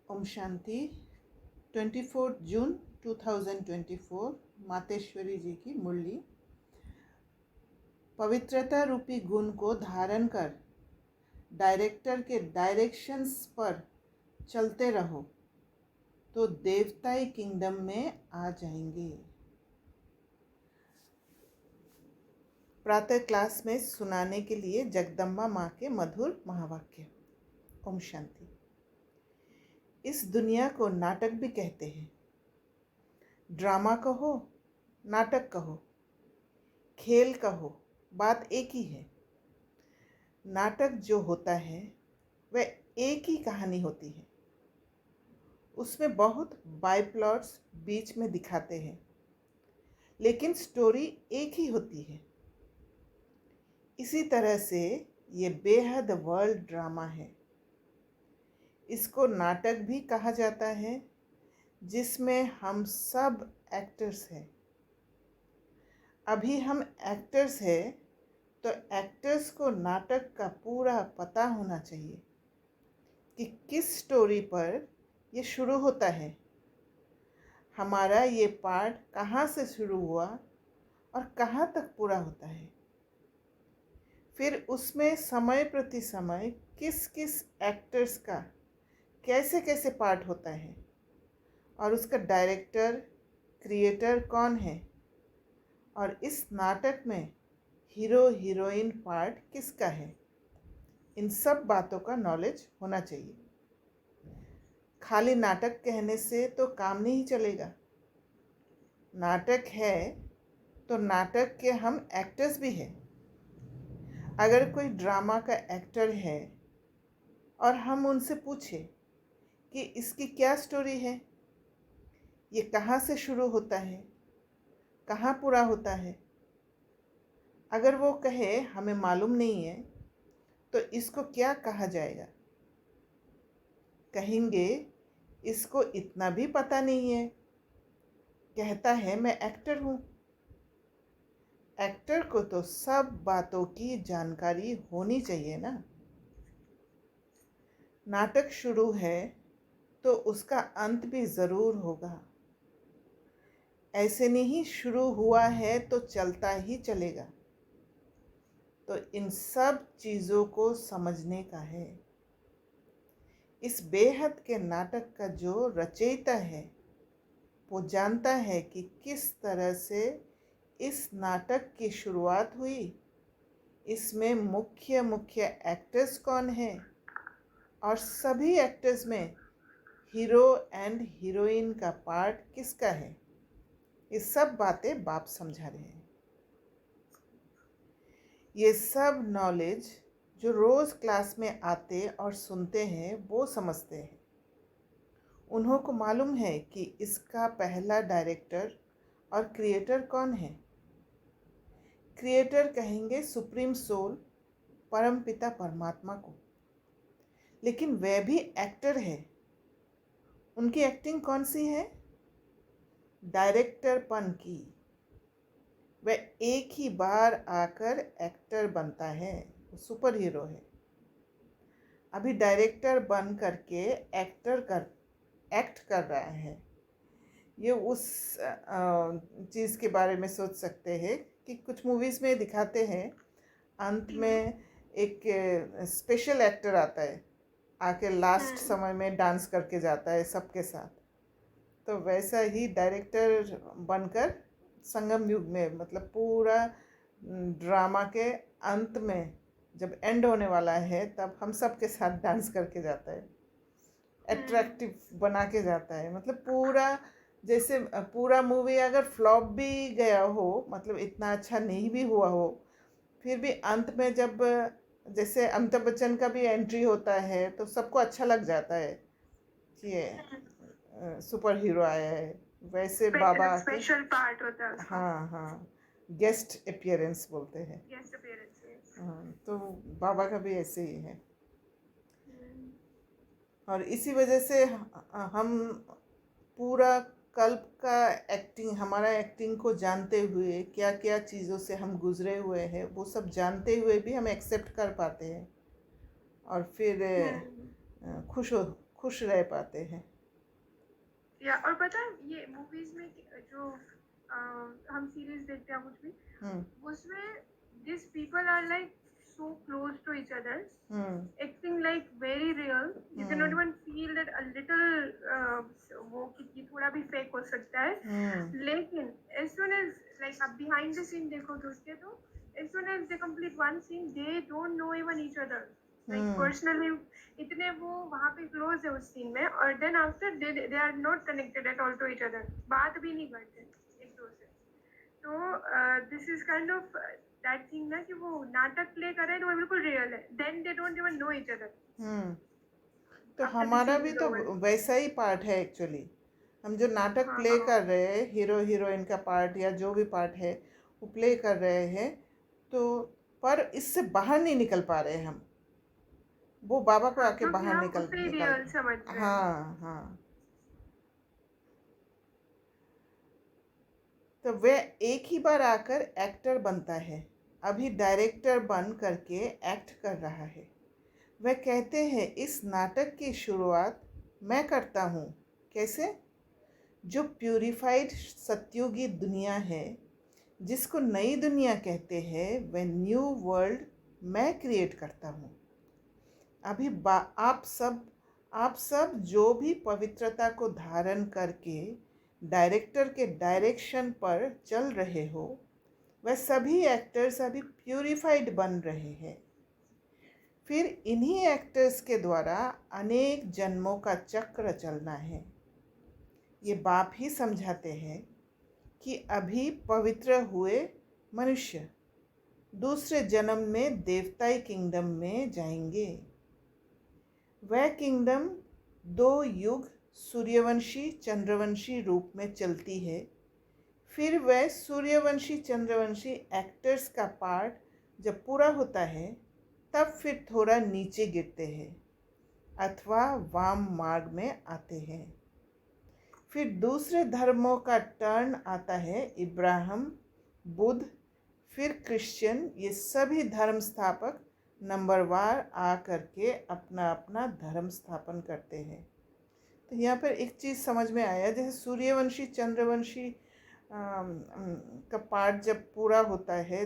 ओम शांति। 24 जून 2024 मातेश्वरी जी की मुरली। पवित्रता रूपी गुण को धारण कर डायरेक्टर के डायरेक्शंस पर चलते रहो तो देवताई किंगडम में आ जाएंगे। प्रातः क्लास में सुनाने के लिए जगदम्बा माँ के मधुर महावाक्य। ओम शांति। इस दुनिया को नाटक भी कहते हैं। ड्रामा कहो, नाटक कहो, खेल कहो, बात एक ही है। नाटक जो होता है वह एक ही कहानी होती है। उसमें बहुत बाय प्लॉट्स बीच में दिखाते हैं, लेकिन स्टोरी एक ही होती है। इसी तरह से ये बेहद वर्ल्ड ड्रामा है। इसको नाटक भी कहा जाता है, जिसमें हम सब एक्टर्स हैं। अभी हम एक्टर्स हैं, तो एक्टर्स को नाटक का पूरा पता होना चाहिए कि किस स्टोरी पर ये शुरू होता है, हमारा ये पार्ट कहाँ से शुरू हुआ और कहाँ तक पूरा होता है। फिर उसमें समय प्रति समय किस किस एक्टर्स का कैसे कैसे पार्ट होता है और उसका डायरेक्टर क्रिएटर कौन है और इस नाटक में हीरो हीरोइन पार्ट किसका है। इन सब बातों का नॉलेज होना चाहिए। खाली नाटक कहने से तो काम नहीं चलेगा। नाटक है तो नाटक के हम एक्टर्स भी हैं। अगर कोई ड्रामा का एक्टर है और हम उनसे पूछें कि इसकी क्या स्टोरी है, ये कहाँ से शुरू होता है, कहाँ पूरा होता है, अगर वो कहे हमें मालूम नहीं है, तो इसको क्या कहा जाएगा? कहेंगे इसको इतना भी पता नहीं है, कहता है मैं एक्टर हूँ। एक्टर को तो सब बातों की जानकारी होनी चाहिए ना। नाटक शुरू है तो उसका अंत भी ज़रूर होगा। ऐसे नहीं शुरू हुआ है तो चलता ही चलेगा। तो इन सब चीज़ों को समझने का है। इस बेहद के नाटक का जो रचयिता है वो जानता है कि किस तरह से इस नाटक की शुरुआत हुई, इसमें मुख्य मुख्य एक्टर्स कौन हैं और सभी एक्टर्स में हीरो एंड हीरोइन का पार्ट किसका है। ये सब बातें बाप समझा रहे हैं। ये सब नॉलेज जो रोज़ क्लास में आते और सुनते हैं वो समझते हैं। उन्हों को मालूम है कि इसका पहला डायरेक्टर और क्रिएटर कौन है। क्रिएटर कहेंगे सुप्रीम सोल, परम पिता परमात्मा को, लेकिन वह भी एक्टर है। उनकी एक्टिंग कौन सी है? डायरेक्टरपन की। वह एक ही बार आकर एक्टर बनता है, वो सुपर हीरो है। अभी डायरेक्टर बन करके एक्ट कर रहा है। ये उस चीज़ के बारे में सोच सकते हैं कि कुछ मूवीज़ में दिखाते हैं, अंत में एक स्पेशल एक्टर आता है, आके लास्ट समय में डांस करके जाता है सबके साथ। तो वैसा ही डायरेक्टर बनकर संगम युग में, मतलब पूरा ड्रामा के अंत में जब एंड होने वाला है, तब हम सब के साथ डांस करके जाता है, अट्रैक्टिव बना के जाता है। मतलब पूरा, जैसे पूरा मूवी अगर फ्लॉप भी गया हो, मतलब इतना अच्छा नहीं भी हुआ हो, फिर भी अंत में जब जैसे अमिताभ बच्चन का भी एंट्री होता है तो सबको अच्छा लग जाता है कि ये सुपर हीरो आया है। वैसे बाबा स्पेशल पार्ट होता है उसका। हाँ हाँ, गेस्ट अपीयरेंस बोलते हैं। Guest appearance. हाँ, तो बाबा का भी ऐसे ही है। और इसी वजह से हम पूरा कल्प का एक्टिंग, हमारा एक्टिंग को जानते हुए, क्या क्या चीज़ों से हम गुजरे हुए हैं, वो सब जानते हुए भी हम एक्सेप्ट कर पाते हैं और फिर खुश रह पाते हैं। या और पता है ये मूवीज में जो हम सीरीज देखते हैं कुछ भी, उसमें this people are like so close to each other, acting like very real. You cannot even feel that a little वो कि थोड़ा भी fake हो सकता है. लेकिन as soon as like अब behind the scene देखो तो उसके तो as soon as they complete one scene, they don't know even each other. Like personally इतने वो वहाँ पे close है उस scene में, और then after they are not connected at all to each other. बात भी नहीं करते एक दूसरे से. तो this is kind of that thing ना कि वो नाटक प्ले कर रहे हैं तो वो बिल्कुल रियल है. Then they don't even know each other. तो After the हमारा scene भी is तो over. वैसा ही पार्ट है एक्चुअली. हम जो नाटक प्ले कर रहे हैं, हीरो हीरोइन का पार्ट या जो भी पार्ट है वो प्ले कर रहे हैं, तो पर इससे बाहर नहीं निकल पा रहे हम. वो बाबा को आके क्योंकि बाहर हम निकल उसे निकल रियल समझ रहे हैं. हाँ हाँ. तो वह एक ही बार आकर एक्टर बनता है, अभी डायरेक्टर बन करके एक्ट कर रहा है. वह कहते हैं इस नाटक की शुरुआत मैं करता हूँ. कैसे? जो प्यूरिफाइड सत्युगी दुनिया है, जिसको नई दुनिया कहते हैं, वह न्यू वर्ल्ड मैं क्रिएट करता हूँ. अभी आप सब जो भी पवित्रता को धारण करके डायरेक्टर के डायरेक्शन पर चल रहे हो, वह सभी एक्टर्स अभी प्यूरिफाइड बन रहे हैं. फिर इन्हीं एक्टर्स के द्वारा अनेक जन्मों का चक्र चलना है. ये बाप ही समझाते हैं कि अभी पवित्र हुए मनुष्य दूसरे जन्म में देवताई किंगडम में जाएंगे. वह किंगडम 2 युग सूर्यवंशी चंद्रवंशी रूप में चलती है. फिर वह सूर्यवंशी चंद्रवंशी एक्टर्स का पार्ट जब पूरा होता है, तब फिर थोड़ा नीचे गिरते हैं अथवा वाम मार्ग में आते हैं. फिर दूसरे धर्मों का टर्न आता है. इब्राहिम, बुद्ध, फिर क्रिश्चियन, ये सभी धर्म स्थापक नंबरवार आ करके अपना अपना धर्म स्थापन करते हैं. तो यहाँ पर एक चीज़ समझ में आया, जैसे सूर्यवंशी चंद्रवंशी का पार्ट जब पूरा होता है,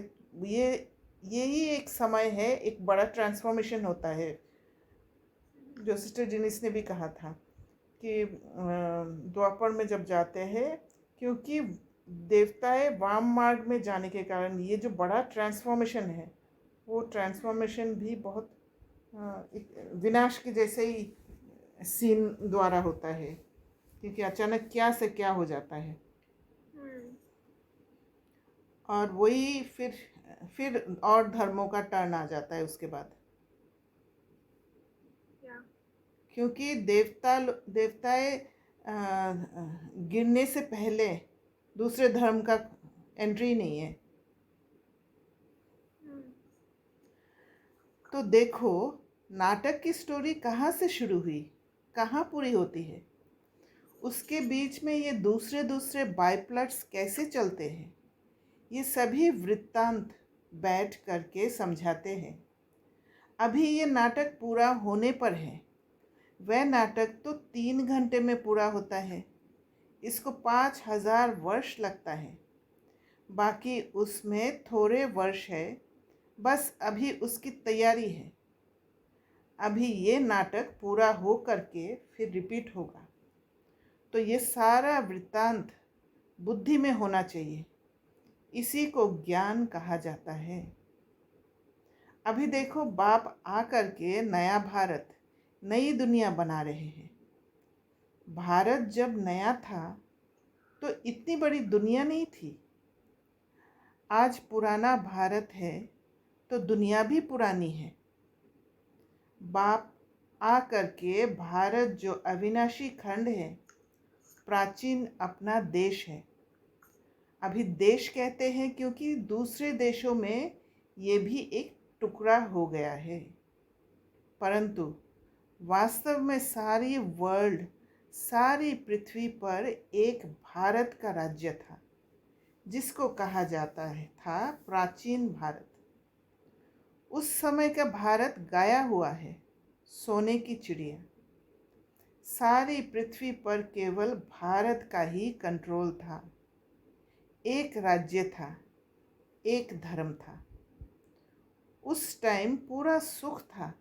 यही एक समय है, एक बड़ा ट्रांसफॉर्मेशन होता है. जो सिस्टर जिनिस ने भी कहा था कि द्वापर में जब जाते हैं, क्योंकि देवताएं वाम मार्ग में जाने के कारण ये जो बड़ा ट्रांसफॉर्मेशन है, वो ट्रांसफॉर्मेशन भी बहुत एक विनाश के जैसे ही सीन द्वारा होता है, क्योंकि अचानक क्या से क्या हो जाता है. और वही फिर और धर्मों का टर्न आ जाता है उसके बाद. क्योंकि देवताएं गिरने से पहले दूसरे धर्म का एंट्री नहीं है. तो देखो नाटक की स्टोरी कहाँ से शुरू हुई, कहाँ पूरी होती है, उसके बीच में ये दूसरे बाइप्लट्स कैसे चलते हैं, ये सभी वृत्तांत बैठ करके समझाते हैं. अभी ये नाटक पूरा होने पर है. वह नाटक तो 3 घंटे में पूरा होता है. इसको 5000 वर्ष लगता है. बाकी उसमें थोड़े वर्ष है, बस अभी उसकी तैयारी है. अभी ये नाटक पूरा हो करके फिर रिपीट होगा. तो ये सारा वृत्तांत बुद्धि में होना चाहिए. इसी को ज्ञान कहा जाता है. अभी देखो बाप आ करके नया भारत, नई दुनिया बना रहे हैं. भारत जब नया था तो इतनी बड़ी दुनिया नहीं थी. आज पुराना भारत है तो दुनिया भी पुरानी है. बाप आ करके भारत जो अविनाशी खंड है, प्राचीन अपना देश है. अभी देश कहते हैं क्योंकि दूसरे देशों में ये भी एक टुकड़ा हो गया है, परंतु वास्तव में सारी वर्ल्ड, सारी पृथ्वी पर एक भारत का राज्य था, जिसको कहा जाता था प्राचीन भारत. उस समय का भारत गाया हुआ है, सोने की चिड़िया. सारी पृथ्वी पर केवल भारत का ही कंट्रोल था। एक राज्य था, एक धर्म था। उस टाइम पूरा सुख था।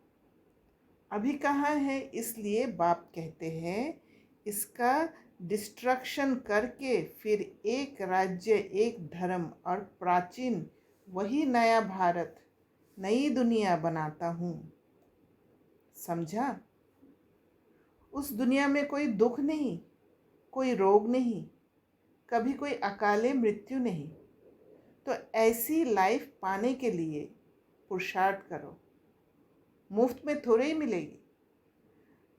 अभी कहाँ है? इसलिए बाप कहते हैं इसका डिस्ट्रक्शन करके फिर एक राज्य, एक धर्म और प्राचीन वही नया भारत, नई दुनिया बनाता हूँ। समझा? उस दुनिया में कोई दुख नहीं, कोई रोग नहीं, कभी कोई अकाले मृत्यु नहीं। तो ऐसी लाइफ पाने के लिए पुरुषार्थ करो, मुफ्त में थोड़े ही मिलेगी।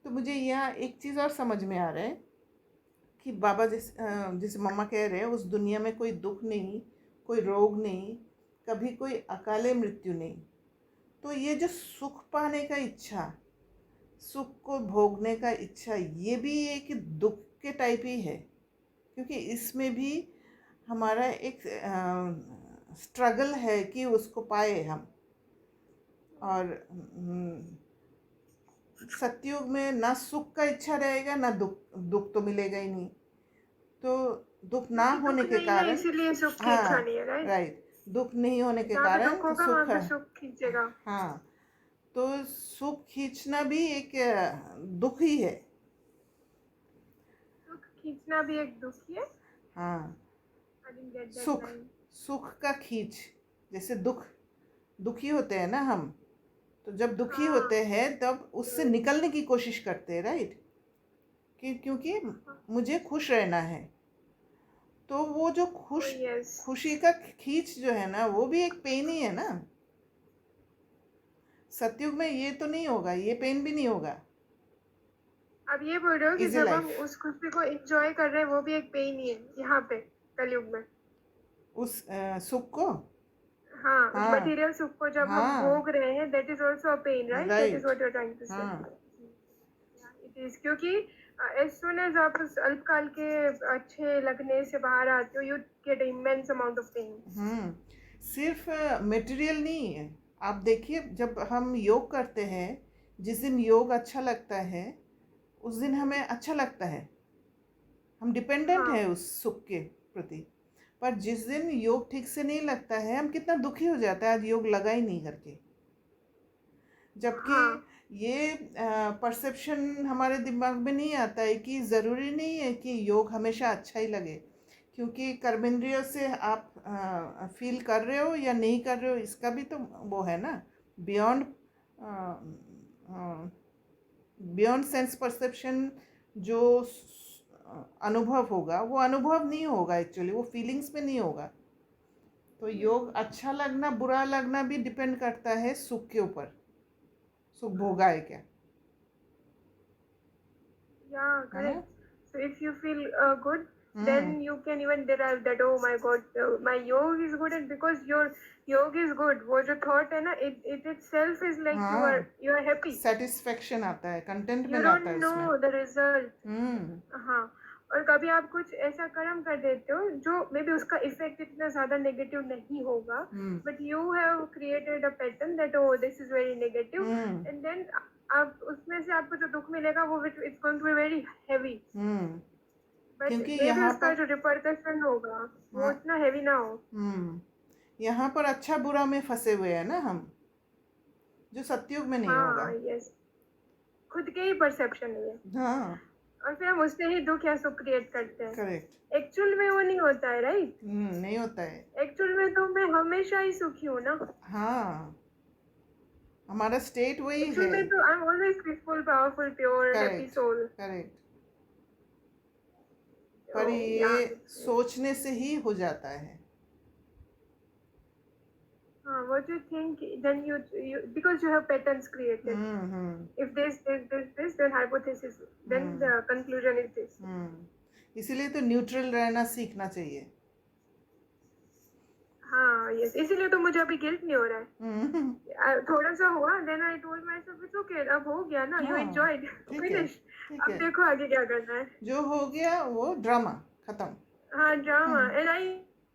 तो मुझे यहाँ एक चीज़ और समझ में आ रहा है कि बाबा जैसे मम्मा कह रहे हैं उस दुनिया में कोई दुख नहीं, कोई रोग नहीं, कभी कोई अकाले मृत्यु नहीं। तो ये जो सुख पाने का इच्छा, सुख को भोगने का इच्छा, ये भी एक दुख के टाइप ही है, क्योंकि इसमें भी हमारा एक स्ट्रगल है कि उसको पाए हम। और सतयुग में ना सुख का इच्छा रहेगा ना दुख, दुख तो मिलेगा ही नहीं। तो दुख ना होने के कारण, इसीलिए सुख की हाँ इच्छा नहीं है, राइट, दुख नहीं होने के जहाँ पे कारण दुख तो होगा सुख वहाँ पे है। सुख खींचेगा। हाँ, तो सुख खींचना भी एक दुख ही है। सुख खींचना भी एक दुख ही है। हाँ, I didn't get that सुख, line. सुख का खींच, जैसे दुखी होते हैं ना हम, तो जब दुखी होते हैं तब उससे निकलने की कोशिश करते हैं, राइट, क्योंकि मुझे खुश रहना है। तो वो जो खुशी का खींच जो है ना, वो भी एक पेन ही है ना। सतयुग में ये तो नहीं होगा, ये पेन भी नहीं होगा। अब ये बोल रहे हो कि Easy जब life. हम उस खुशी को एंजॉय कर रहे हैं वो भी एक पेन ही है यहाँ पे कलयुग में। उस सुख को, हाँ, उस हाँ मटेरियल सुख को जब हम हाँ भोग रहे हैं, that is also a pain, right? That is right, what you're trying to say. हाँ Yeah, it is, क्योंकि as soon as आप उस अल्पकाल के अच्छे लगने से बाहर आते हो, you get immense amount of pain. सिर्फ मटेरियल नहीं है। आप देखिए, जब हम योग करते हैं, जिस दिन योग अच्छा लगता है उस दिन हमें अच्छा लगता है, हम डिपेंडेंट हाँ, है उस सुख के प्रति। पर जिस दिन योग ठीक से नहीं लगता है, हम कितना दुखी हो जाता है, आज योग लगा ही नहीं करके। जबकि हाँ, ये परसेप्शन हमारे दिमाग में नहीं आता है कि ज़रूरी नहीं है कि योग हमेशा अच्छा ही लगे, क्योंकि कर्मेंद्रियों से आप फील कर रहे हो या नहीं कर रहे हो, इसका भी तो वो है ना, बियॉन्ड बियॉन्ड सेंस परसेप्शन। जो अनुभव होगा वो अनुभव नहीं होगा, एक्चुअली वो फीलिंग्स में नहीं होगा। तो योग अच्छा लगना बुरा लगना भी डिपेंड करता है सुख के ऊपर, सुख भोगा है क्या, yeah, है ना। correct. So if you feel good, then you can even derive that, oh my God, my yoga is good, and because your yoga is good, वो जो thought है ना, it itself is like हाँ, you are happy. Satisfaction आता है, You containment आता है don't उसमें। know the result. हम्म हाँ, और कभी आप कुछ ऐसा कर्म कर देते हो जो मे बी उसका इफेक्ट इतना ज्यादा नेगेटिव नहीं होगा, but you have created a pattern that oh this is very negative, and then आप उसमें से आपको जो दुख मिलेगा वो it's going to be very heavy, but क्योंकि मे बी यहाँ उसका पर, जो रिपरकशन होगा वो हाँ इतना हैवी ना हो। यहाँ पर अच्छा बुरा में फंसे हुए हैं ना हम, जो सतयुग में नहीं होगा। हाँ, यस, खुद के ही परसेप्शन है, हाँ और फिर हम उससे ही दुख या सुख क्रिएट करते हैं। करेक्ट, एक्चुअल में वो नहीं होता है, राइट? नहीं होता है। एक्चुअल में तो मैं हमेशा ही सुखी हूँ ना। हाँ, हमारा स्टेट वही एक्चुअल है। में तो I am always peaceful, powerful, pure, happy correct soul. Correct, पर या ये सोचने से ही हो जाता है। हाँ, what you think, then you because you have patterns created. If this, then hypothesis, then the conclusion is this. इसीलिए तो न्यूट्रल रहना सीखना चाहिए। हाँ, यस, इसीलिए तो मुझे अभी गिल्ट नहीं हो रहा है। थोड़ा सा हुआ, then I told myself it's okay, अब हो गया ना, you enjoyed, finish, अब देखो आगे क्या करना है। जो हो गया वो ड्रामा खत्म। हाँ, drama, and I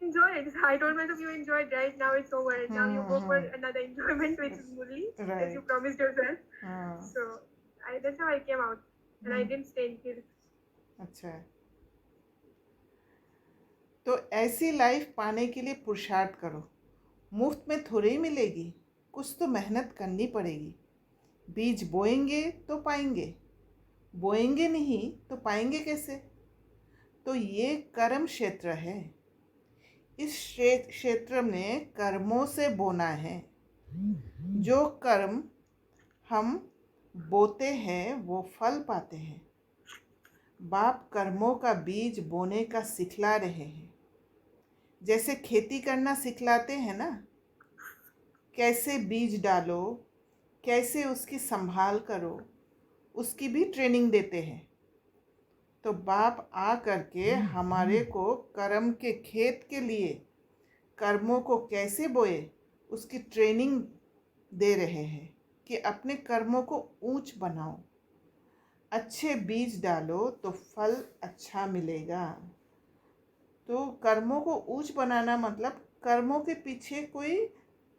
enjoyed. I told myself you enjoyed, right? Now it's over, and now you go for another enjoyment, which is Murli, as you promised yourself. So that's how I came out. and I didn't stay in Kids. अच्छा है। तो ऐसी life पाने के लिए पुरुषार्थ करो। मुफ्त में थोड़ी ही मिलेगी, कुछ तो मेहनत करनी पड़ेगी। बीज बोएंगे तो पाएंगे, बोएंगे नहीं तो पाएंगे कैसे? तो ये कर्म क्षेत्र है। इस क्षेत्र में कर्मों से बोना है। जो कर्म हम बोते हैं वो फल पाते हैं। बाप कर्मों का बीज बोने का सिखला रहे हैं। जैसे खेती करना सिखलाते हैं ना, कैसे बीज डालो, कैसे उसकी संभाल करो, उसकी भी ट्रेनिंग देते हैं। तो बाप आ करके हमारे को कर्म के खेत के लिए कर्मों को कैसे बोए उसकी ट्रेनिंग दे रहे हैं कि अपने कर्मों को ऊंच बनाओ, अच्छे बीज डालो तो फल अच्छा मिलेगा। तो कर्मों को ऊंच बनाना मतलब कर्मों के पीछे कोई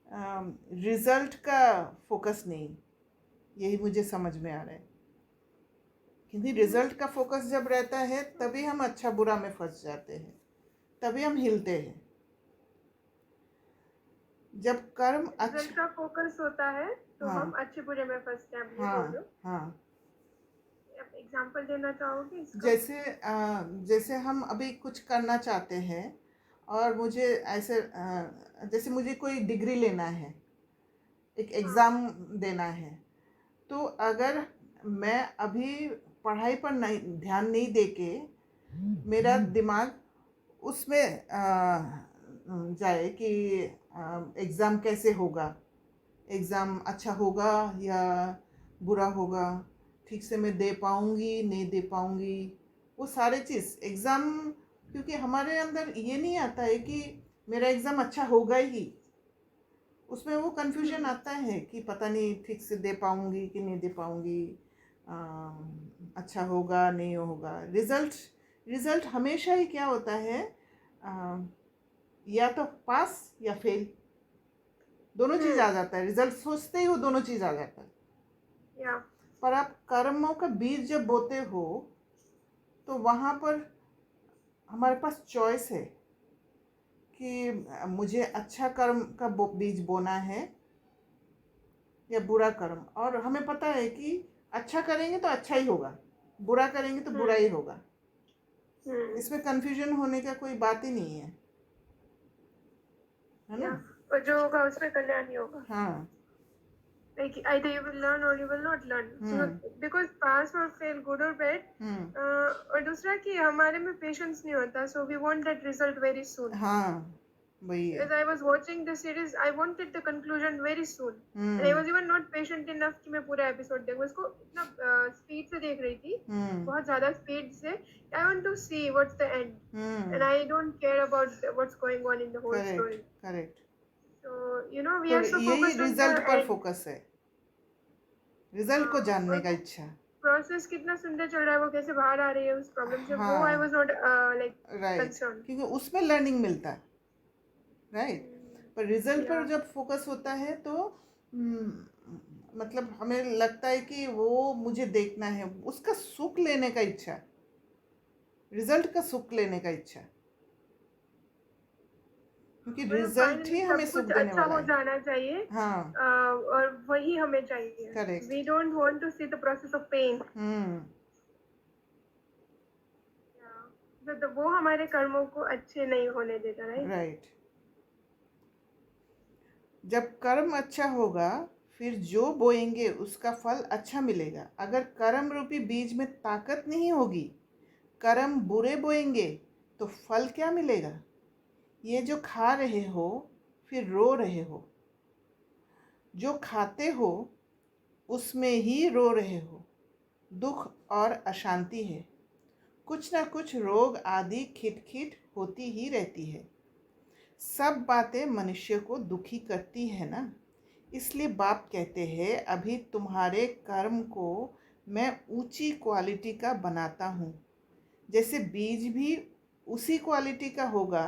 रिजल्ट का फोकस नहीं। यही मुझे समझ में आ रहा है, क्योंकि रिजल्ट का फोकस जब रहता है तभी हम अच्छा बुरा में फंस जाते हैं, तभी हम हिलते हैं। जब कर्म रिजल्ट का फोकस होता है तो हाँ, हम अच्छे बुरे में फंसते हैं। ये हाँ बोल लो। हाँ। एग्जांपल देना चाहोगे इसका? जैसे हम अभी कुछ करना चाहते हैं और मुझे ऐसे जैसे मुझे कोई डिग्री लेना है, एक एग्ज़ाम देना है, तो अगर मैं अभी पढ़ाई पर नहीं ध्यान नहीं दे के मेरा दिमाग उसमें जाए कि एग्ज़ाम कैसे होगा, एग्ज़ाम अच्छा होगा या बुरा होगा, ठीक से मैं दे पाऊँगी नहीं दे पाऊँगी, वो सारे चीज़ एग्ज़ाम, क्योंकि हमारे अंदर ये नहीं आता है कि मेरा एग्ज़ाम अच्छा होगा ही। उसमें वो कन्फ्यूजन आता है कि पता नहीं ठीक से दे पाऊँगी कि नहीं दे पाऊँगी, अच्छा होगा नहीं होगा। रिज़ल्ट हमेशा ही क्या होता है, या तो पास या फेल, दोनों चीज़ आ जाता है। रिज़ल्ट सोचते ही वो दोनों चीज़ आ जाता है। पर आप कर्मों का बीज जब बोते हो तो वहाँ पर हमारे पास चॉइस है कि मुझे अच्छा कर्म का बीज बोना है या बुरा कर्म। और हमें पता है कि अच्छा करेंगे तो अच्छा ही होगा, बुरा करेंगे तो बुरा ही होगा। इसमें कन्फ्यूजन होने का कोई बात ही नहीं है ना? और जो होगा उसमें कल्याण ही होगा। हाँ। Like either you will learn or you will not learn. So because pass or fail, good or bad. और दूसरा कि हमारे में patience नहीं होता, so we want that result very soon. हाँ, वही है। As I was watching the series, I wanted the conclusion very soon. And I was even not patient enough कि मैं पूरा episode देखूं। उसको इतना speed से देख रही थी, बहुत ज़्यादा speed से। I want to see what's the end, and I don't care about what's going on in the whole story. Correct. So you know we are so focused on result पर the end. Focus है, result को जानने का इच्छा। Process कितना सुंदर चल रहा है, वो कैसे बाहर आ रही है उस प्रॉब्लम से, वो I was not like concern, क्योंकि उसमें लर्निंग मिलता है, राइट। पर रिजल्ट पर जब फोकस होता है तो मतलब हमें लगता है कि वो मुझे देखना है, उसका सुख लेने का इच्छा, रिजल्ट का सुख लेने का इच्छा, क्योंकि रिजल्ट ही हमें सुख देने वाला है। हो जाना चाहिए। हाँ। और वही हमें चाहिए। Correct. We don't want to see the process of pain. तो वो हमारे कर्मों को अच्छे नहीं होने देता, राइट। जब कर्म अच्छा होगा फिर जो बोएंगे उसका फल अच्छा मिलेगा। अगर कर्म रूपी बीज में ताकत नहीं होगी, कर्म बुरे बोएंगे तो फल क्या मिलेगा? ये जो खा रहे हो फिर रो रहे हो, जो खाते हो उसमें ही रो रहे हो। दुख और अशांति है, कुछ ना कुछ रोग आदि खिटखिट होती ही रहती है। सब बातें मनुष्य को दुखी करती है ना। इसलिए बाप कहते हैं अभी तुम्हारे कर्म को मैं ऊंची क्वालिटी का बनाता हूँ। जैसे बीज भी उसी क्वालिटी का होगा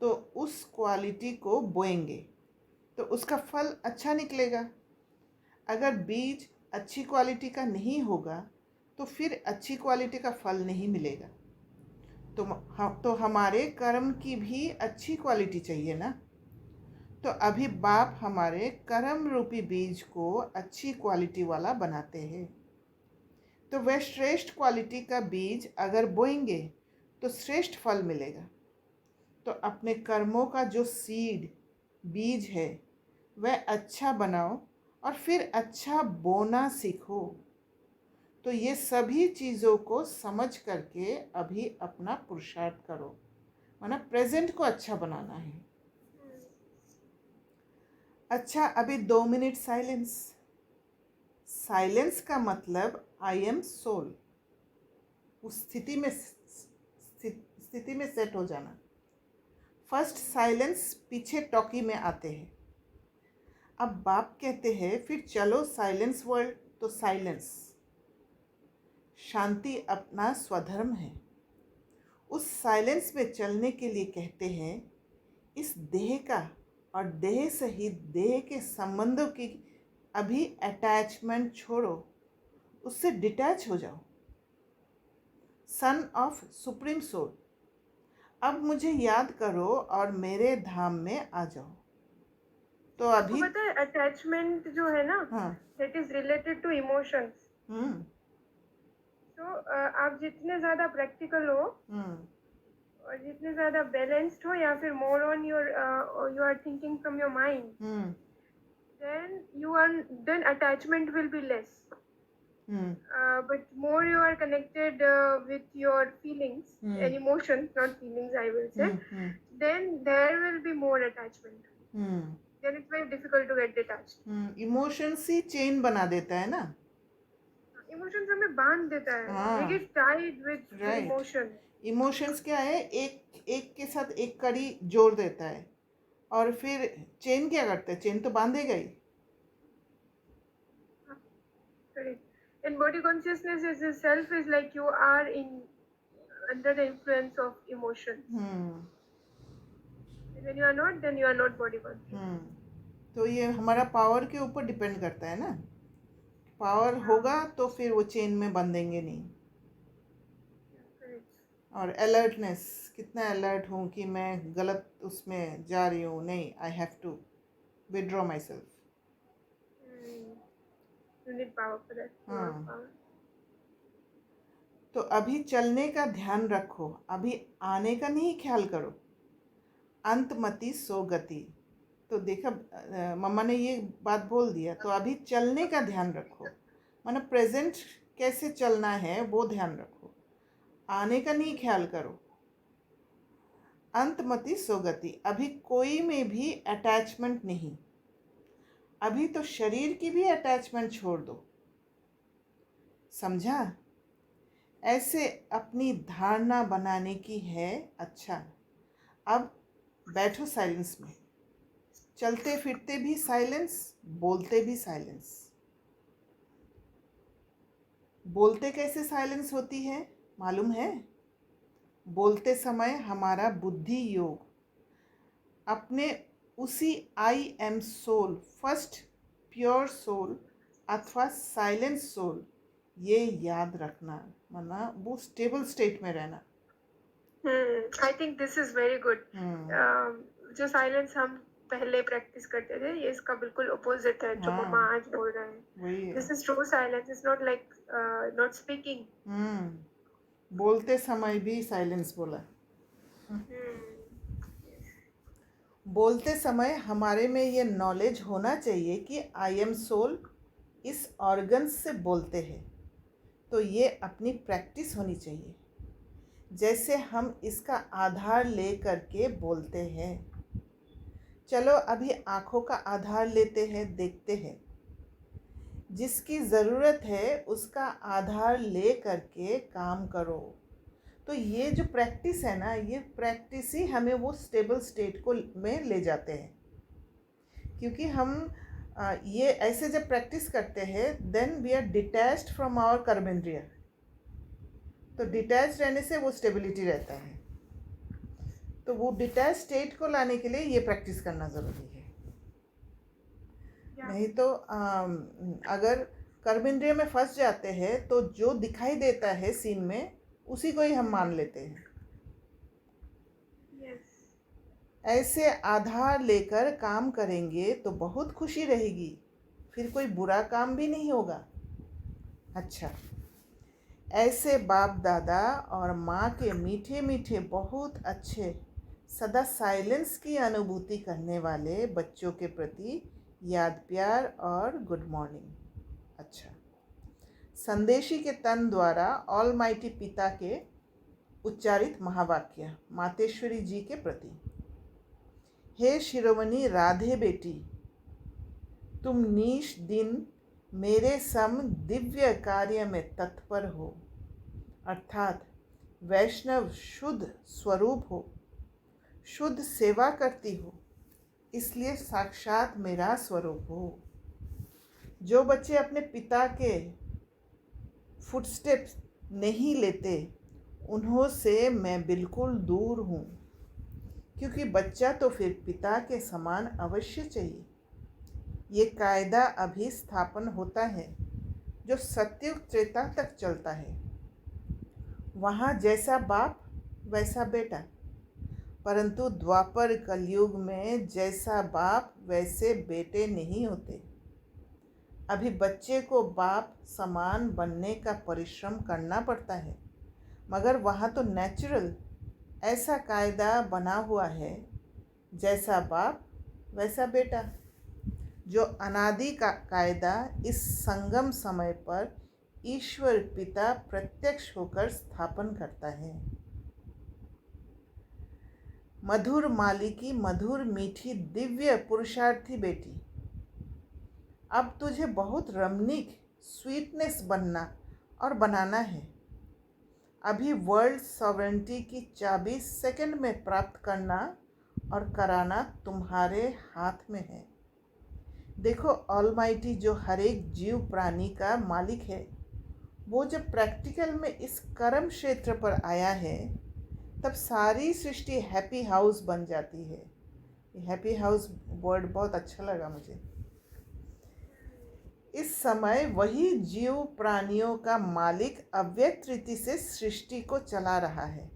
तो उस क्वालिटी को बोएंगे तो उसका फल अच्छा निकलेगा। अगर बीज अच्छी क्वालिटी का नहीं होगा तो फिर अच्छी क्वालिटी का फल नहीं मिलेगा। तो हमारे कर्म की भी अच्छी क्वालिटी चाहिए ना। तो अभी बाप हमारे कर्म रूपी बीज को अच्छी क्वालिटी वाला बनाते हैं। तो वह श्रेष्ठ क्वालिटी का बीज अगर बोएंगे तो श्रेष्ठ फल मिलेगा। तो अपने कर्मों का जो सीड बीज है वह अच्छा बनाओ और फिर अच्छा बोना सीखो। तो ये सभी चीज़ों को समझ करके अभी अपना पुरुषार्थ करो, मतलब प्रेजेंट को अच्छा बनाना है। अच्छा, अभी 2 मिनट साइलेंस। साइलेंस का मतलब आई एम सोल, उस स्थिति में सेट हो जाना। फर्स्ट साइलेंस पीछे टॉकी में आते हैं। अब बाप कहते हैं फिर चलो साइलेंस वर्ल्ड। तो साइलेंस, शांति अपना स्वधर्म है। उस साइलेंस में चलने के लिए कहते हैं इस देह का और देह सहित देह के संबंधों की अभी अटैचमेंट छोड़ो, उससे डिटैच हो जाओ। सन ऑफ सुप्रीम सोल, अब मुझे याद करो और मेरे धाम में आ जाओ। तो अभी पता है अटैचमेंट जो है ना, that is related to emotions. तो आप जितने ज्यादा प्रैक्टिकल हो और जितने ज्यादा बैलेंस्ड हो, या फिर more on your you are thinking from your mind, then attachment will be less. But more you are connected with your feelings and emotions, not feelings I will say, then there will be more attachment. Then it's very difficult to get detached. Emotions he chain बना देता है ना। Emotions हमें बांध देता है। We get tied with emotion. Emotions क्या है, एक के साथ एक कड़ी जोड़ देता है और फिर चेन क्या करता है, चेन तो बांधेगा ही। Correct. And body consciousness is itself is like you are under the influence of emotion. When you are not, then you are not body conscious. तो ये हमारा पावर के ऊपर डिपेंड करता है ना। पावर होगा तो फिर वो चेन में बंधेंगे नहीं। और अलर्टनेस, कितना अलर्ट हूँ कि मैं गलत उसमें जा रही हूँ, नहीं, I have to withdraw myself. तो अभी चलने का ध्यान रखो, अभी आने का नहीं ख्याल करो। अंतमति सो गति। तो देखा, मम्मा ने ये बात बोल दिया। तो अभी चलने का ध्यान रखो, मानो प्रेजेंट कैसे चलना है वो ध्यान रखो, आने का नहीं ख्याल करो। अंतमति सो गति, अभी कोई में भी अटैचमेंट नहीं। अभी तो शरीर की भी अटैचमेंट छोड़ दो, समझा? ऐसे अपनी धारणा बनाने की है। अच्छा, अब बैठो साइलेंस में, चलते फिरते भी साइलेंस, बोलते भी साइलेंस। बोलते कैसे साइलेंस होती है मालूम है? बोलते समय हमारा बुद्धि योग अपने उसी I am soul, first pure soul अथवा साइलेंट सोल, ये याद रखना, माना वो स्टेबल स्टेट में रहना। I think this is very good. जो साइलेंस हम पहले प्रैक्टिस करते थे, ये इसका बिल्कुल अपोजिट है जो मम्मा आज बोल रहे हैं। This is true silence, is not like not speaking. बोलते समय भी साइलेंस बोला। बोलते समय हमारे में ये नॉलेज होना चाहिए कि आई एम सोल इस ऑर्गन्स से बोलते हैं। तो ये अपनी प्रैक्टिस होनी चाहिए, जैसे हम इसका आधार ले करके बोलते हैं। चलो अभी आँखों का आधार लेते हैं, देखते हैं। जिसकी ज़रूरत है उसका आधार ले करके काम करो। तो ये जो प्रैक्टिस है ना, ये प्रैक्टिस ही हमें वो स्टेबल स्टेट को में ले जाते हैं। क्योंकि हम ये ऐसे जब प्रैक्टिस करते हैं, then we are detached from our कर्मेंद्रिय। तो डिटैच रहने से वो स्टेबिलिटी रहता है। तो वो डिटैच स्टेट को लाने के लिए ये प्रैक्टिस करना ज़रूरी है। नहीं तो अगर कर्म इंद्रिय में फंस जाते हैं तो जो दिखाई देता है सीन में उसी को ही हम मान लेते हैं। यस। ऐसे आधार लेकर काम करेंगे तो बहुत खुशी रहेगी, फिर कोई बुरा काम भी नहीं होगा। अच्छा, ऐसे बाप दादा और माँ के मीठे मीठे बहुत अच्छे सदा साइलेंस की अनुभूति करने वाले बच्चों के प्रति याद प्यार और गुड मॉर्निंग। अच्छा, संदेशी के तन द्वारा ऑल माइटी पिता के उच्चारित महावाक्य मातेश्वरी जी के प्रति। हे शिरोमणि राधे बेटी, तुम नीश दिन मेरे सम दिव्य कार्य में तत्पर हो, अर्थात वैष्णव शुद्ध स्वरूप हो, शुद्ध सेवा करती हो, इसलिए साक्षात मेरा स्वरूप हो। जो बच्चे अपने पिता के फुटस्टेप्स नहीं लेते उन्हों से मैं बिल्कुल दूर हूँ, क्योंकि बच्चा तो फिर पिता के समान अवश्य चाहिए। ये कायदा अभी स्थापन होता है जो सत्युग त्रेता तक चलता है। वहाँ जैसा बाप वैसा बेटा, परंतु द्वापर कलयुग में जैसा बाप वैसे बेटे नहीं होते। अभी बच्चे को बाप समान बनने का परिश्रम करना पड़ता है, मगर वहाँ तो नेचुरल ऐसा कायदा बना हुआ है, जैसा बाप वैसा बेटा, जो अनादि का कायदा इस संगम समय पर ईश्वर पिता प्रत्यक्ष होकर स्थापन करता है। मधुर माली की मधुर मीठी दिव्य पुरुषार्थी बेटी, अब तुझे बहुत रमणीक स्वीटनेस बनना और बनाना है। अभी वर्ल्ड सॉवरेंटी की चाबी सेकंड में प्राप्त करना और कराना तुम्हारे हाथ में है। देखो, ऑलमाइटी जो हर एक जीव प्राणी का मालिक है, वो जब प्रैक्टिकल में इस कर्म क्षेत्र पर आया है तब सारी सृष्टि हैप्पी हाउस बन जाती है। हैप्पी हाउस वर्ड बहुत अच्छा लगा मुझे। इस समय वही जीव प्राणियों का मालिक अव्यक्त रीति से सृष्टि को चला रहा है।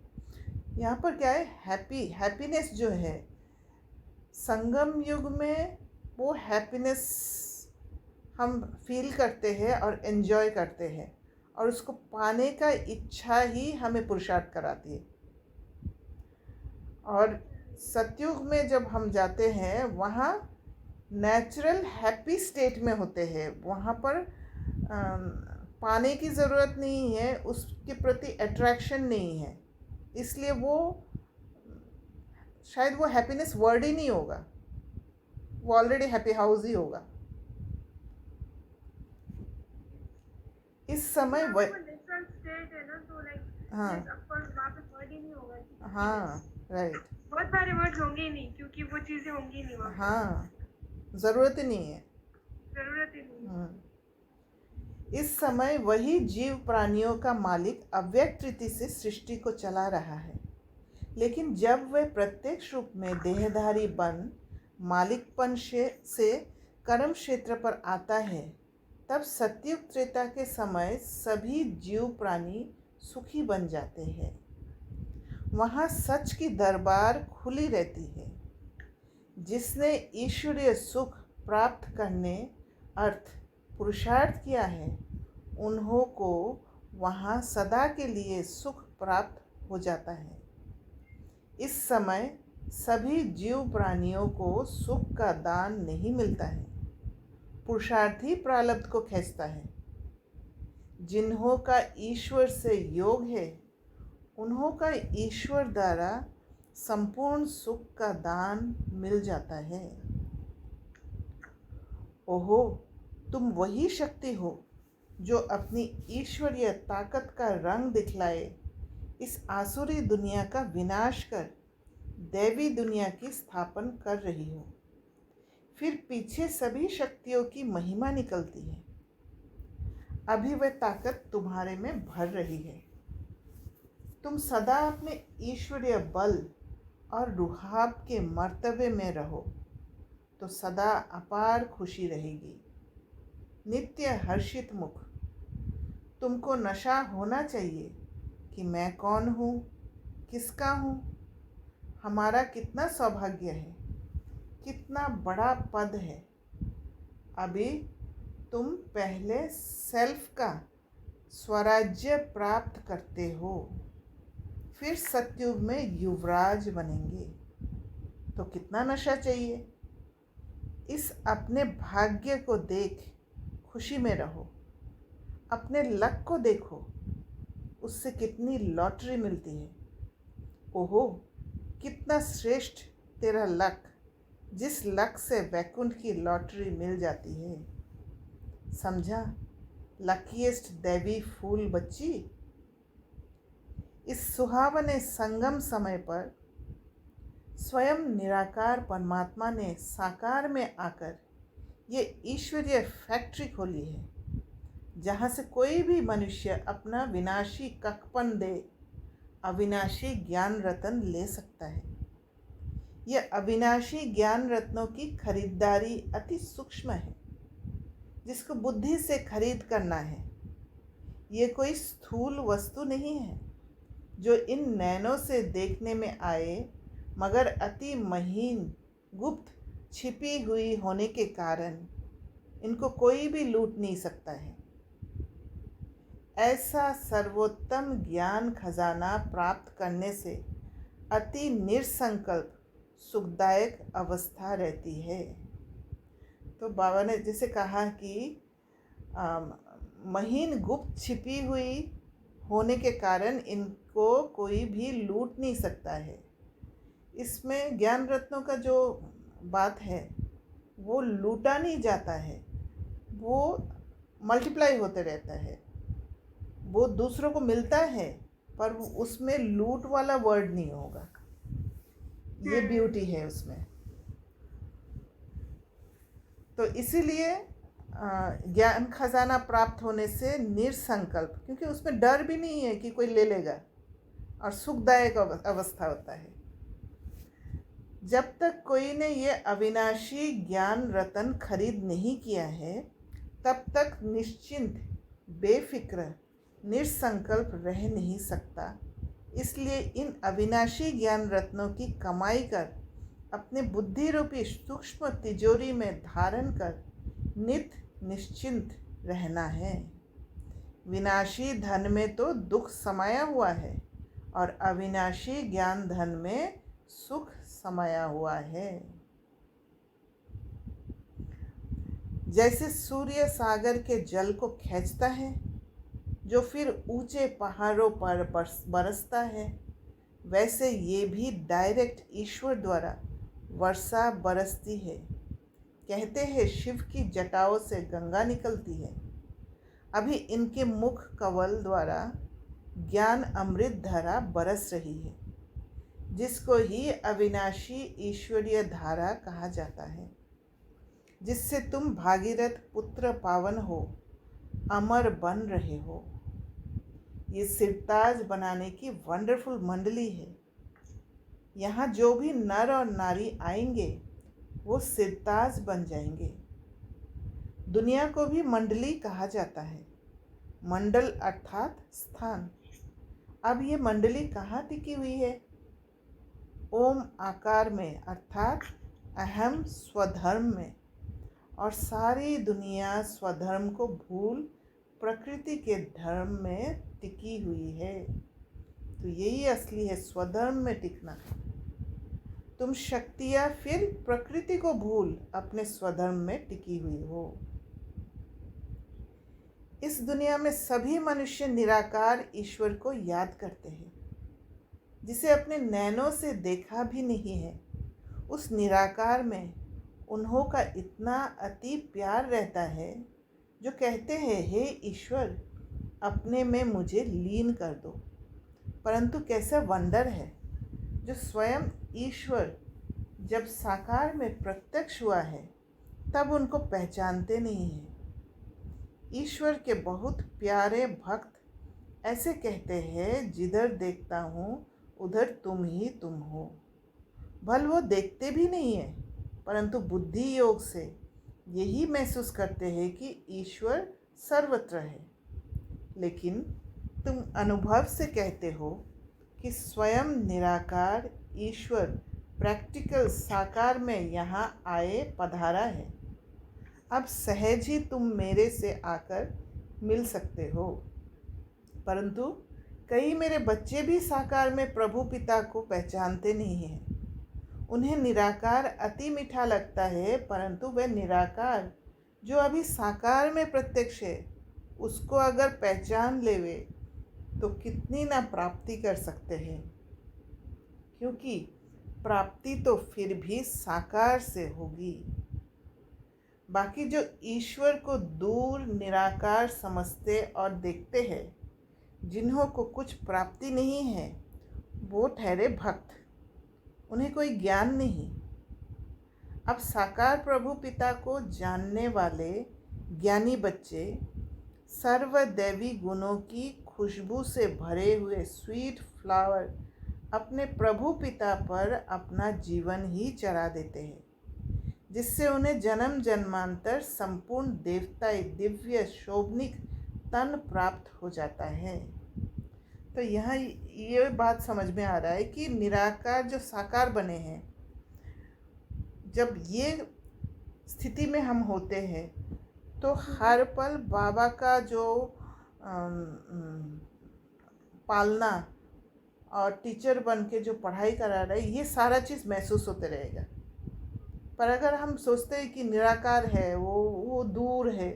यहाँ पर क्या है, हैप्पीनेस जो है संगम युग में, वो हैप्पीनेस हम फील करते हैं और एंजॉय करते हैं, और उसको पाने का इच्छा ही हमें पुरुषार्थ कराती है। और सतयुग में जब हम जाते हैं वहाँ नेचुरल हैप्पी स्टेट में होते हैं। वहाँ पर पाने की ज़रूरत नहीं है, उसके प्रति अट्रैक्शन नहीं है, इसलिए वो शायद वो हैप्पीनेस वर्ड ही नहीं होगा, वो ऑलरेडी हैप्पी हाउस ही होगा। इस समय हाँ राइट, बहुत सारे वर्ड्स होंगे ही नहीं, क्योंकि वो चीजें होंगी नहीं वहाँ। हाँ, ज़रूरत ही नहीं है, जरूरत ही नहीं। इस समय वही जीव प्राणियों का मालिक अव्यक्त रीति से सृष्टि को चला रहा है, लेकिन जब वह प्रत्यक्ष रूप में देहधारी बन मालिकपन से कर्म क्षेत्र पर आता है, तब सतयुग त्रेता के समय सभी जीव प्राणी सुखी बन जाते हैं। वहाँ सच की दरबार खुली रहती है। जिसने ईश्वरीय सुख प्राप्त करने अर्थ पुरुषार्थ किया है, उन्हों को वहाँ सदा के लिए सुख प्राप्त हो जाता है। इस समय सभी जीव प्राणियों को सुख का दान नहीं मिलता है, पुरुषार्थी प्रारब्ध को खींचता है। जिन्हों का ईश्वर से योग है, उन्हों का ईश्वर द्वारा संपूर्ण सुख का दान मिल जाता है। ओहो, तुम वही शक्ति हो जो अपनी ईश्वरीय ताकत का रंग दिखलाए इस आसुरी दुनिया का विनाश कर दैवी दुनिया की स्थापन कर रही हो। फिर पीछे सभी शक्तियों की महिमा निकलती है। अभी वह ताकत तुम्हारे में भर रही है। तुम सदा अपने ईश्वरीय बल और रुहाब के मर्तबे में रहो तो सदा अपार खुशी रहेगी। नित्य हर्षित मुख। तुमको नशा होना चाहिए कि मैं कौन हूँ, किसका हूँ, हमारा कितना सौभाग्य है, कितना बड़ा पद है। अभी तुम पहले सेल्फ का स्वराज्य प्राप्त करते हो, फिर सतयुग में युवराज बनेंगे। तो कितना नशा चाहिए। इस अपने भाग्य को देख खुशी में रहो। अपने लक को देखो, उससे कितनी लॉटरी मिलती है। ओहो, कितना श्रेष्ठ तेरा लक, जिस लक से वैकुंठ की लॉटरी मिल जाती है। समझा, लकीएस्ट दैवी फूल बच्ची। इस सुहावने संगम समय पर स्वयं निराकार परमात्मा ने साकार में आकर ये ईश्वरीय फैक्ट्री खोली है, जहाँ से कोई भी मनुष्य अपना विनाशी ककपन दे अविनाशी ज्ञान रत्न ले सकता है। यह अविनाशी ज्ञान रत्नों की खरीदारी अति सूक्ष्म है, जिसको बुद्धि से खरीद करना है। ये कोई स्थूल वस्तु नहीं है जो इन नैनों से देखने में आए, मगर अति महीन, गुप्त, छिपी हुई होने के कारण इनको कोई भी लूट नहीं सकता है। ऐसा सर्वोत्तम ज्ञान खजाना प्राप्त करने से अति निसंकल्प सुखदायक अवस्था रहती है। तो बाबा ने जैसे कहा कि महीन, गुप्त, छिपी हुई होने के कारण इनको कोई भी लूट नहीं सकता है। इसमें ज्ञान रत्नों का जो बात है वो लूटा नहीं जाता है, वो मल्टीप्लाई होते रहता है। वो दूसरों को मिलता है, पर उसमें लूट वाला वर्ड नहीं होगा। ये ब्यूटी है उसमें। तो इसीलिए ज्ञान खजाना प्राप्त होने से निसंकल्प, क्योंकि उसमें डर भी नहीं है कि कोई ले लेगा, और सुखदायक अवस्था होता है। जब तक कोई ने ये अविनाशी ज्ञान रतन खरीद नहीं किया है, तब तक निश्चिंत, बेफिक्र, निसंकल्प रह नहीं सकता। इसलिए इन अविनाशी ज्ञान रत्नों की कमाई कर अपने बुद्धि रूपी सूक्ष्म तिजोरी में धारण कर नित निश्चिंत रहना है। विनाशी धन में तो दुख समाया हुआ है, और अविनाशी ज्ञान धन में सुख समाया हुआ है। जैसे सूर्य सागर के जल को खींचता है, जो फिर ऊंचे पहाड़ों पर बरसता है, वैसे ये भी डायरेक्ट ईश्वर द्वारा वर्षा बरसती है। कहते हैं शिव की जटाओं से गंगा निकलती है। अभी इनके मुख कवल द्वारा ज्ञान अमृत धारा बरस रही है, जिसको ही अविनाशी ईश्वरीय धारा कहा जाता है, जिससे तुम भागीरथ पुत्र पावन हो, अमर बन रहे हो। ये सिरताज बनाने की वंडरफुल मंडली है। यहाँ जो भी नर और नारी आएंगे वो सिरताज बन जाएंगे। दुनिया को भी मंडली कहा जाता है। मंडल अर्थात स्थान। अब ये मंडली कहाँ टिकी हुई है? ओम आकार में, अर्थात अहम स्वधर्म में। और सारी दुनिया स्वधर्म को भूल प्रकृति के धर्म में टिकी हुई है। तो यही असली है, स्वधर्म में टिकना। तुम शक्तियाँ फिर प्रकृति को भूल अपने स्वधर्म में टिकी हुई हो। इस दुनिया में सभी मनुष्य निराकार ईश्वर को याद करते हैं, जिसे अपने नैनों से देखा भी नहीं है। उस निराकार में उन्हों का इतना अति प्यार रहता है, जो कहते हैं हे ईश्वर, अपने में मुझे लीन कर दो। परंतु कैसा वंडर है, जो स्वयं ईश्वर जब साकार में प्रत्यक्ष हुआ है, तब उनको पहचानते नहीं हैं। ईश्वर के बहुत प्यारे भक्त ऐसे कहते हैं, जिधर देखता हूँ उधर तुम ही तुम हो। भल वो देखते भी नहीं है, परंतु बुद्धि योग से यही महसूस करते हैं कि ईश्वर सर्वत्र है, लेकिन तुम अनुभव से कहते हो कि स्वयं निराकार ईश्वर प्रैक्टिकल साकार में यहाँ आए पधारा है। अब सहज ही तुम मेरे से आकर मिल सकते हो। परंतु कई मेरे बच्चे भी साकार में प्रभु पिता को पहचानते नहीं हैं। उन्हें निराकार अति मीठा लगता है, परंतु वह निराकार जो अभी साकार में प्रत्यक्ष है, उसको अगर पहचान लेवे तो कितनी ना प्राप्ति कर सकते हैं, क्योंकि प्राप्ति तो फिर भी साकार से होगी। बाकी जो ईश्वर को दूर निराकार समझते और देखते हैं, जिन्हों को कुछ प्राप्ति नहीं है, वो ठहरे भक्त, उन्हें कोई ज्ञान नहीं। अब साकार प्रभु पिता को जानने वाले ज्ञानी बच्चे सर्वदैवी गुणों की खुशबू से भरे हुए स्वीट फ्लावर अपने प्रभु पिता पर अपना जीवन ही चढ़ा देते हैं, जिससे उन्हें जन्म जन्मांतर संपूर्ण देवताई दिव्य शोभनिक तन प्राप्त हो जाता है। तो यहाँ ये बात समझ में आ रहा है कि निराकार जो साकार बने हैं, जब ये स्थिति में हम होते हैं तो हर पल बाबा का जो पालना और टीचर बन के जो पढ़ाई करा रहे, ये सारा चीज़ महसूस होते रहेगा। पर अगर हम सोचते हैं कि निराकार है, वो दूर है,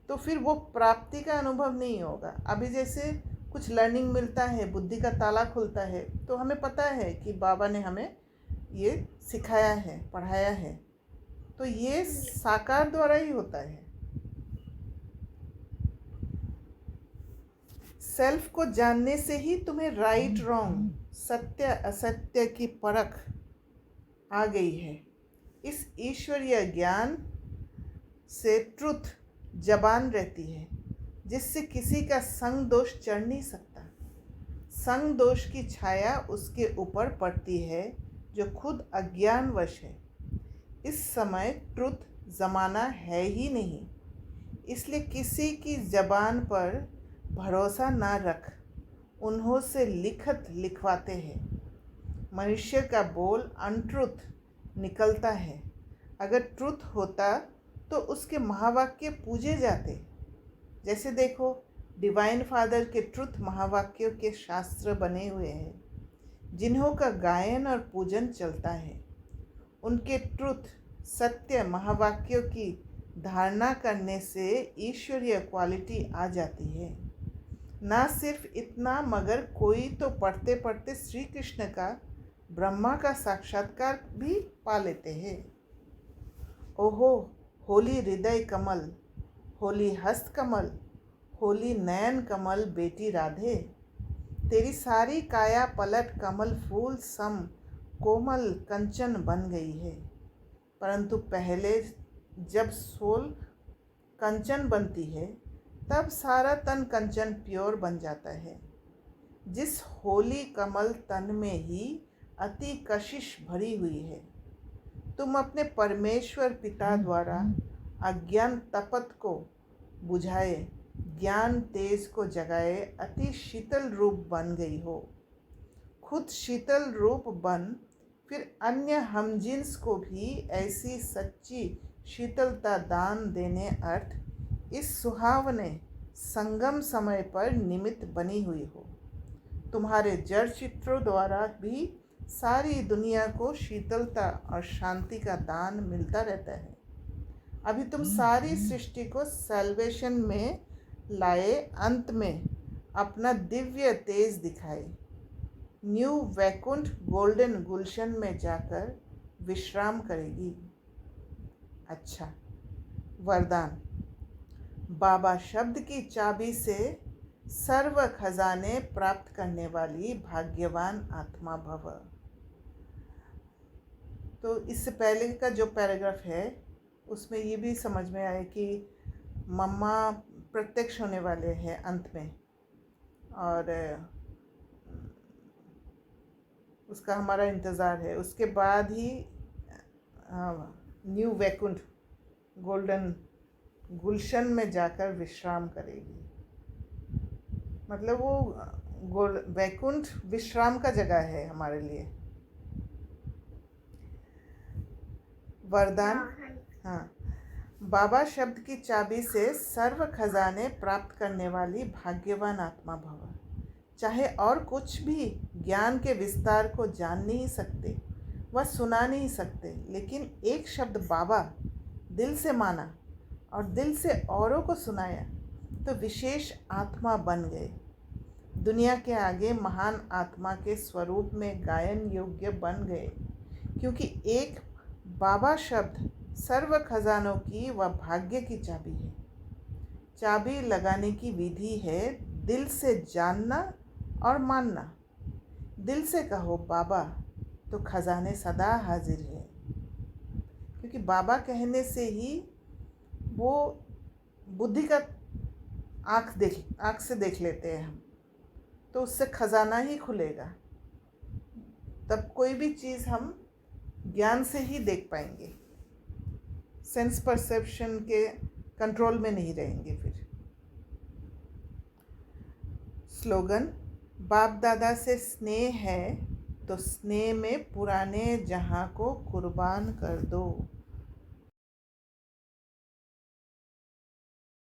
तो फिर वो प्राप्ति का अनुभव नहीं होगा। अभी जैसे कुछ लर्निंग मिलता है, बुद्धि का ताला खुलता है, तो हमें पता है कि बाबा ने हमें ये सिखाया है, पढ़ाया है, तो ये साकार द्वारा ही होता है। सेल्फ को जानने से ही तुम्हें राइट रॉन्ग, सत्य असत्य की परख आ गई है। इस ईश्वरीय ज्ञान से ट्रुथ जबान रहती है, जिससे किसी का संग दोष चढ़ नहीं सकता। संग दोष की छाया उसके ऊपर पड़ती है जो खुद अज्ञानवश है। इस समय ट्रुथ ज़माना है ही नहीं, इसलिए किसी की ज़बान पर भरोसा ना रख। उन्हों से लिखत लिखवाते हैं। मनुष्य का बोल अनट्रुथ निकलता है। अगर ट्रुथ होता तो उसके महावाक्य पूजे जाते। जैसे देखो, डिवाइन फादर के ट्रुथ महावाक्यों के शास्त्र बने हुए हैं, जिन्हों का गायन और पूजन चलता है। उनके ट्रुथ सत्य महावाक्यों की धारणा करने से ईश्वरीय क्वालिटी आ जाती है। ना सिर्फ इतना, मगर कोई तो पढ़ते पढ़ते श्री कृष्ण का ब्रह्मा का साक्षात्कार भी पा लेते हैं। ओहो होली हृदय कमल, होली हस्त कमल, होली नयन कमल बेटी राधे, तेरी सारी काया पलट कमल फूल सम कोमल कंचन बन गई है। परंतु पहले जब सोल कंचन बनती है, तब सारा तन कंचन प्योर बन जाता है। जिस होली कमल तन में ही अति कशिश भरी हुई है। तुम अपने परमेश्वर पिता द्वारा अज्ञान तपत को बुझाए, ज्ञान तेज को जगाए अति शीतल रूप बन गई हो। खुद शीतल रूप बन, फिर अन्य हमजिन्स को भी ऐसी सच्ची शीतलता दान देने अर्थ इस सुहावने संगम समय पर निमित्त बनी हुई हो। तुम्हारे जड़ चित्रों द्वारा भी सारी दुनिया को शीतलता और शांति का दान मिलता रहता है। अभी तुम सारी सृष्टि को सैल्वेशन में लाए, अंत में अपना दिव्य तेज दिखाए। न्यू वैकुंठ गोल्डन गुलशन में जाकर विश्राम करेगी। अच्छा, वरदान। बाबा शब्द की चाबी से सर्व खजाने प्राप्त करने वाली भाग्यवान आत्मा भव। तो इससे पहले का जो पैराग्राफ है, उसमें ये भी समझ में आए कि मम्मा प्रत्यक्ष होने वाले हैं अंत में, और उसका हमारा इंतज़ार है। उसके बाद ही न्यू वैकुंठ गोल्डन गुलशन में जाकर विश्राम करेगी। मतलब वो वैकुंठ विश्राम का जगह है हमारे लिए। वरदान। हाँ, बाबा शब्द की चाबी से सर्व खजाने प्राप्त करने वाली भाग्यवान आत्मा भव। चाहे और कुछ भी ज्ञान के विस्तार को जान नहीं सकते, वह सुना नहीं सकते, लेकिन एक शब्द बाबा दिल से माना और दिल से औरों को सुनाया तो विशेष आत्मा बन गए। दुनिया के आगे महान आत्मा के स्वरूप में गायन योग्य बन गए, क्योंकि एक बाबा शब्द सर्व खजानों की व भाग्य की चाबी है। चाबी लगाने की विधि है दिल से जानना और मानना। दिल से कहो बाबा तो खजाने सदा हाजिर है, क्योंकि बाबा कहने से ही वो बुद्धि का आँख से देख लेते हैं हम, तो उससे खजाना ही खुलेगा। तब कोई भी चीज़ हम ज्ञान से ही देख पाएंगे, सेंस परसेप्शन के कंट्रोल में नहीं रहेंगे फिर। स्लोगन। बाप दादा से स्नेह है तो स्नेह में पुराने जहां को कुर्बान कर दो।